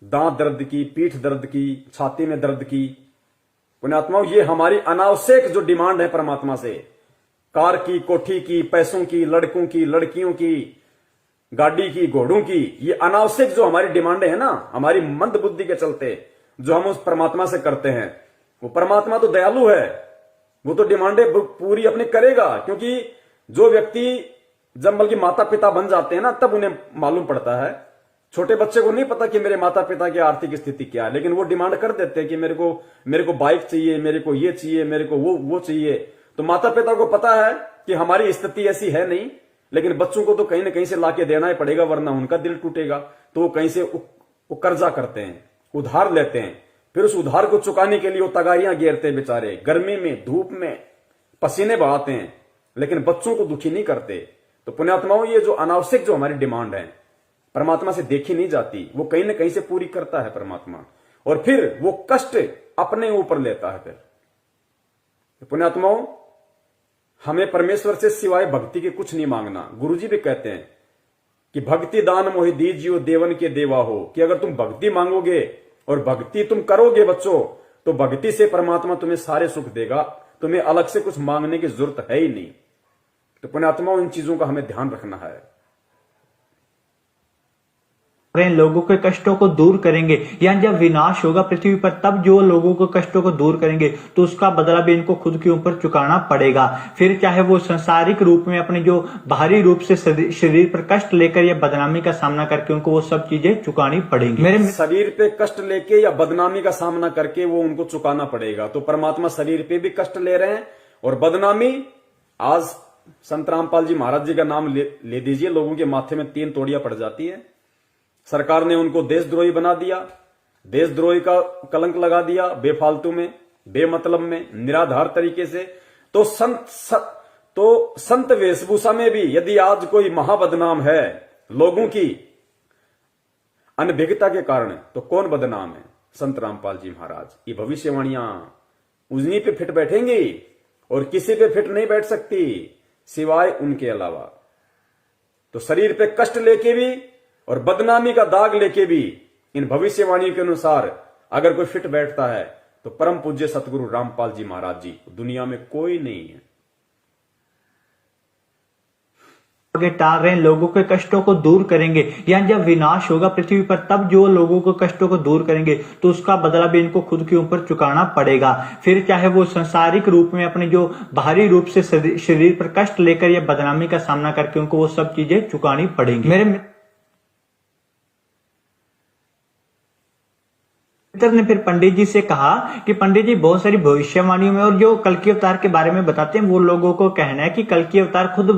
दांत दर्द की, पीठ दर्द की, छाती में दर्द की। पुण्यात्माओं, ये हमारी अनावश्यक जो डिमांड है परमात्मा से, कार की, कोठी की, पैसों की, लड़कों की, लड़कियों की, गाड़ी की, घोड़ों की, ये अनावश्यक जो हमारी डिमांडें है ना, हमारी मंद बुद्धि के चलते जो हम उस परमात्मा से करते हैं, वो परमात्मा तो दयालु है, वो तो डिमांडें पूरी अपनी करेगा। क्योंकि जो व्यक्ति जब बल्कि माता पिता बन जाते हैं ना, तब उन्हें मालूम पड़ता है। छोटे बच्चे को नहीं पता कि मेरे माता पिता की आर्थिक स्थिति क्या है, लेकिन वो डिमांड कर देते हैं कि मेरे को बाइक चाहिए, मेरे को ये चाहिए, मेरे को वो चाहिए। तो माता पिता को पता है कि हमारी स्थिति ऐसी है नहीं, लेकिन बच्चों को तो कहीं ना कहीं से लाके देना ही पड़ेगा, वरना उनका दिल टूटेगा। तो वो कहीं से वो कर्जा करते हैं, उधार लेते हैं, फिर उस उधार को चुकाने के लिए वो तगारियां घेरते हैं बेचारे, गर्मी में, धूप में पसीने बहाते हैं, लेकिन बच्चों को दुखी नहीं करते। तो पुण्यात्माओं, ये जो अनावश्यक जो हमारी डिमांड है परमात्मा से देखी नहीं जाती, वो कहीं ना कहीं से पूरी करता है परमात्मा, और फिर वो कष्ट अपने ऊपर लेता है। फिर पुण्यात्माओं, हमें परमेश्वर से सिवाय भक्ति के कुछ नहीं मांगना। गुरुजी भी कहते हैं कि भक्ति दान मोहि दीजियो देवन के देवा हो, कि अगर तुम भक्ति मांगोगे और भक्ति तुम करोगे बच्चों, तो भक्ति से परमात्मा तुम्हें सारे सुख देगा, तुम्हें अलग से कुछ मांगने की जरूरत है ही नहीं। तो पुण्यात्माओं, इन चीजों का हमें ध्यान रखना है। लोगों के कष्टों को दूर करेंगे, या जब विनाश होगा पृथ्वी पर, तब जो लोगों के कष्टों को दूर करेंगे तो उसका बदला भी इनको खुद के ऊपर चुकाना पड़ेगा। फिर चाहे वो संसारिक रूप में अपने जो बाहरी रूप से शरीर पर कष्ट लेकर या बदनामी का सामना करके उनको वो सब चीजें चुकानी पड़ेंगी। मेरे शरीर पे कष्ट लेके या बदनामी का सामना करके वो उनको चुकाना पड़ेगा। तो परमात्मा शरीर पे भी कष्ट ले रहे हैं और बदनामी। आज संत रामपाल जी महाराज जी का नाम ले दीजिए, लोगों के माथे में 3 तोड़ियां पड़ जाती है। सरकार ने उनको देशद्रोही बना दिया, देशद्रोही का कलंक लगा दिया, बेफालतू में, बेमतलब में, निराधार तरीके से। तो संत वेशभूषा में भी यदि आज कोई महाबदनाम है लोगों की अनभिज्ञता के कारण, तो कौन बदनाम है? संत रामपाल जी महाराज। ये भविष्यवाणियां उन्हीं पे फिट बैठेंगी और किसी पे फिट नहीं बैठ सकती सिवाय उनके अलावा। तो शरीर पे कष्ट लेके भी और बदनामी का दाग लेके भी इन भविष्यवाणियों के अनुसार अगर कोई फिट बैठता है तो परम पूज्य सतगुरु रामपाल जी महाराज जी, दुनिया में कोई नहीं है। टाल रहे हैं, लोगों के कष्टों को दूर करेंगे, या जब विनाश होगा पृथ्वी पर, तब जो लोगों के कष्टों को दूर करेंगे तो उसका बदला भी इनको खुद के ऊपर चुकाना पड़ेगा। फिर चाहे वो संसारिक रूप में अपने जो बाहरी रूप से शरीर पर कष्ट लेकर या बदनामी का सामना करके उनको वो सब चीजें चुकानी पड़ेंगी। मेरे मित्र ने फिर पंडित जी से कहा कि पंडित जी, बहुत सारी भविष्यवाणियों में और जो कल्कि अवतार के बारे में बताते हैं, वो लोगों को कहना है कि कल्कि अवतार खुद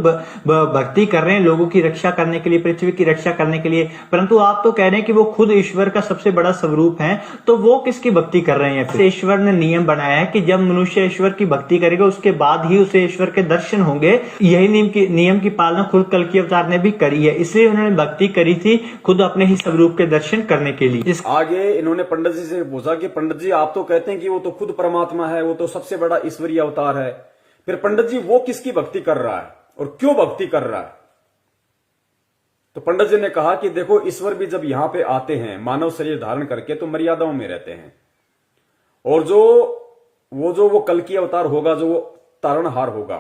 भक्ति कर रहे हैं लोगों की रक्षा करने के लिए, पृथ्वी की रक्षा करने के लिए, परंतु आप तो कह रहे हैं कि वो खुद ईश्वर का सबसे बड़ा स्वरूप है, तो वो किसकी भक्ति कर रहे हैं? ईश्वर ने नियम बनाया है कि जब मनुष्य ईश्वर की भक्ति करेगा उसके बाद ही उसे ईश्वर के दर्शन होंगे। यही नियम की पालना खुद कल्कि अवतार ने भी करी है, इसलिए उन्होंने भक्ति करी थी खुद अपने ही स्वरूप के दर्शन करने के लिए। आगे इन्होंने पंडित जी से पूछा कि पंडित जी, आप तो कहते हैं कि वो तो खुद परमात्मा है, वो तो सबसे बड़ा ईश्वरीय अवतार है, फिर पंडित जी वो किसकी भक्ति कर रहा है और क्यों भक्ति कर रहा है? तो पंडित जी ने कहा कि देखो, ईश्वर भी जब यहां पे आते हैं मानव शरीर धारण करके तो मर्यादाओं में रहते हैं, और वो कल्कि अवतार होगा, जो वो तारणहार होगा,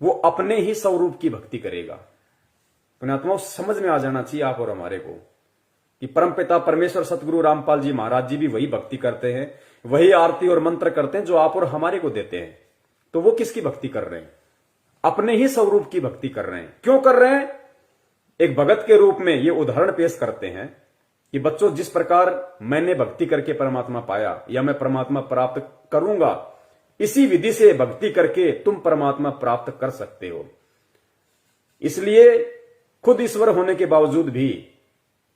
वो अपने ही स्वरूप की भक्ति करेगा। पुण्यात्माओं, समझ में आ जाना चाहिए आप और हमारे को कि परमपिता परमेश्वर सतगुरु रामपाल जी महाराज जी भी वही भक्ति करते हैं, वही आरती और मंत्र करते हैं जो आप और हमारे को देते हैं। तो वो किसकी भक्ति कर रहे हैं? अपने ही स्वरूप की भक्ति कर रहे हैं। क्यों कर रहे हैं? एक भगत के रूप में ये उदाहरण पेश करते हैं कि बच्चों, जिस प्रकार मैंने भक्ति करके परमात्मा पाया या मैं परमात्मा प्राप्त करूंगा, इसी विधि से भक्ति करके तुम परमात्मा प्राप्त कर सकते हो। इसलिए खुद ईश्वर होने के बावजूद भी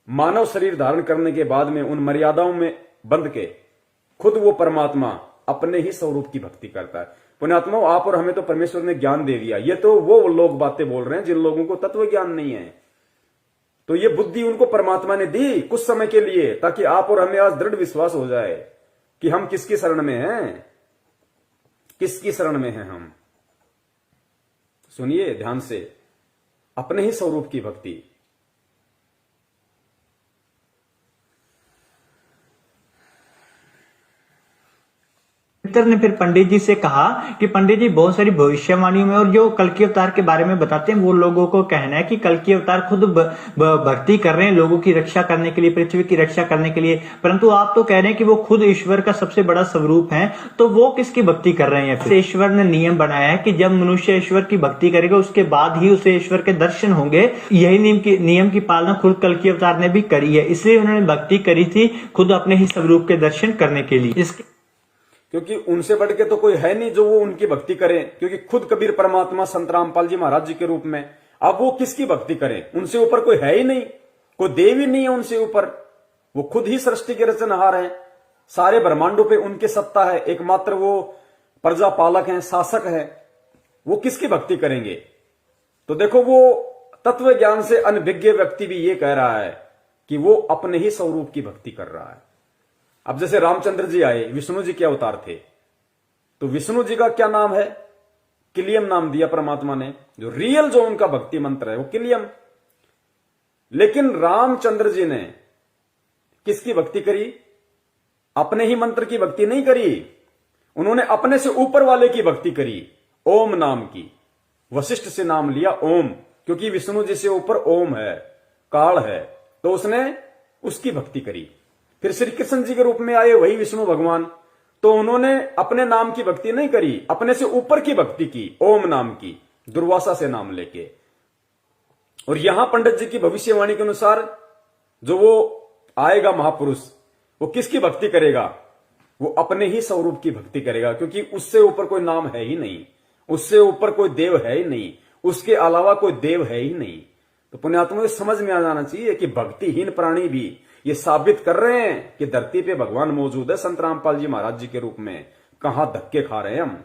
मानव शरीर धारण करने के बाद में उन मर्यादाओं में बंध के खुद वो परमात्मा अपने ही स्वरूप की भक्ति करता है। पुण्यात्माओं, आप और हमें तो परमेश्वर ने ज्ञान दे दिया, ये तो वो लोग बातें बोल रहे हैं जिन लोगों को तत्व ज्ञान नहीं है। तो ये बुद्धि उनको परमात्मा ने दी कुछ समय के लिए, ताकि आप और हमें आज दृढ़ विश्वास हो जाए कि हम किसकी शरण में हैं, किसकी शरण में हैं हम। सुनिए ध्यान से, अपने ही स्वरूप की भक्ति। मित्र ने फिर पंडित जी से कहा कि पंडित जी बहुत सारी भविष्यवाणियों में और जो कल की अवतार के बारे में बताते हैं वो लोगों को कहना है कि कल की अवतार खुद भक्ति कर रहे हैं लोगों की रक्षा करने के लिए, पृथ्वी की रक्षा करने के लिए, परंतु आप तो कह रहे हैं कि वो खुद ईश्वर का सबसे बड़ा स्वरूप है, तो वो किसकी भक्ति कर रहे हैं? फिर ईश्वर ने नियम बनाया है कि जब मनुष्य ईश्वर की भक्ति करेगा उसके बाद ही उसे ईश्वर के दर्शन होंगे। यही नियम की पालना खुद कल की अवतार ने भी करी है, इसलिए उन्होंने भक्ति करी थी खुद अपने ही स्वरूप के दर्शन करने के लिए। क्योंकि उनसे बढ़ के तो कोई है नहीं जो वो उनकी भक्ति करे, क्योंकि खुद कबीर परमात्मा संत रामपाल जी महाराज जी के रूप में, अब वो किसकी भक्ति करें? उनसे ऊपर कोई है ही नहीं, कोई देव ही नहीं है उनसे ऊपर। वो खुद ही सृष्टि के रचनहार हैं, सारे ब्रह्मांडों पे उनकी सत्ता है, एकमात्र वो प्रजा पालक हैं, शासक है। वो किसकी भक्ति करेंगे? तो देखो, वो तत्व ज्ञान से अनभिज्ञ व्यक्ति भी ये कह रहा है कि वो अपने ही स्वरूप की भक्ति कर रहा है। अब जैसे रामचंद्र जी आए, विष्णु जी के अवतार थे, तो विष्णु जी का क्या नाम है? किलियम नाम दिया परमात्मा ने। जो रियल जो उनका भक्ति मंत्र है वो किलियम। लेकिन रामचंद्र जी ने किसकी भक्ति करी? अपने ही मंत्र की भक्ति नहीं करी, उन्होंने अपने से ऊपर वाले की भक्ति करी, ओम नाम की। वशिष्ठ से नाम लिया ओम, क्योंकि विष्णु जी से ऊपर ओम है, काल है, तो उसने उसकी भक्ति करी। फिर श्री कृष्ण जी के रूप में आए वही विष्णु भगवान, तो उन्होंने अपने नाम की भक्ति नहीं करी, अपने से ऊपर की भक्ति की, ओम नाम की, दुर्वासा से नाम लेके। और यहां पंडित जी की भविष्यवाणी के अनुसार जो वो आएगा महापुरुष, वो किसकी भक्ति करेगा? वो अपने ही स्वरूप की भक्ति करेगा, क्योंकि उससे ऊपर कोई नाम है ही नहीं, उससे ऊपर कोई देव है ही नहीं, उसके अलावा कोई देव है ही नहीं। तो पुण्यात्मा को समझ में आ जाना चाहिए कि भक्तिहीन प्राणी भी ये साबित कर रहे हैं कि धरती पे भगवान मौजूद है संत रामपाल जी महाराज जी के रूप में। कहां धक्के खा रहे हैं हम।